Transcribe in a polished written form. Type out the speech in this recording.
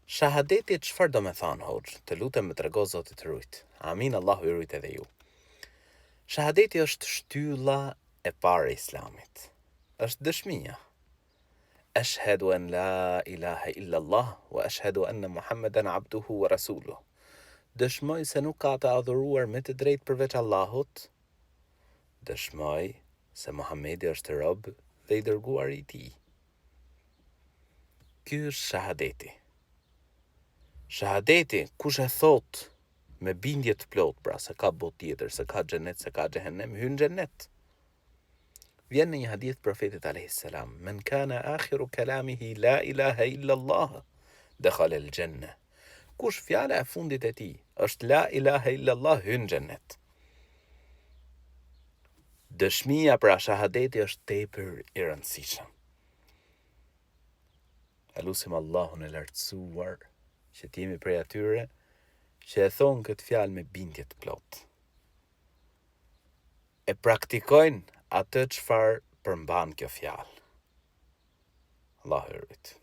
Shahadeti çfarë do me thonë, hoxh? Të lutem më trego Zoti të rujt. Amin, Allahu ju rujt edhe ju. Shahadeti është shtylla e parë e Islamit. Është dëshmia. Ashhadu an la ilaha illa Allah wa ashhadu anna Muhammeden abduhu wa rasuluhu. Dëshmoj se nuk ka të adhuruar me të drejtë përveç Allahut. Dëshmoj se Muhamedi është rob dhe i dërguar i tij. Ky është shahadeti. Shahadeti, kush e thot me bindje të plot, pra se ka botë tjetër, se ka xhenet, se ka xhehenem, hyn xhenet. Vjen në një hadith profetit alayhis salam, "Men kana akhiru kalamihi la ilaha illa Allah, dakhala al-janna." Kush fjala e fundit e tij është la ilaha illa Allah, hyn xhenet. Dëshmia pra shahadeti është tepër i rëndësishëm. Elusim Allahun e lartësuar që t'jemi prej atyre që e thonë këtë fjalë me bindje të plot. E praktikojnë atë çfarë përmban kjo fjalë. Allahu e rujt.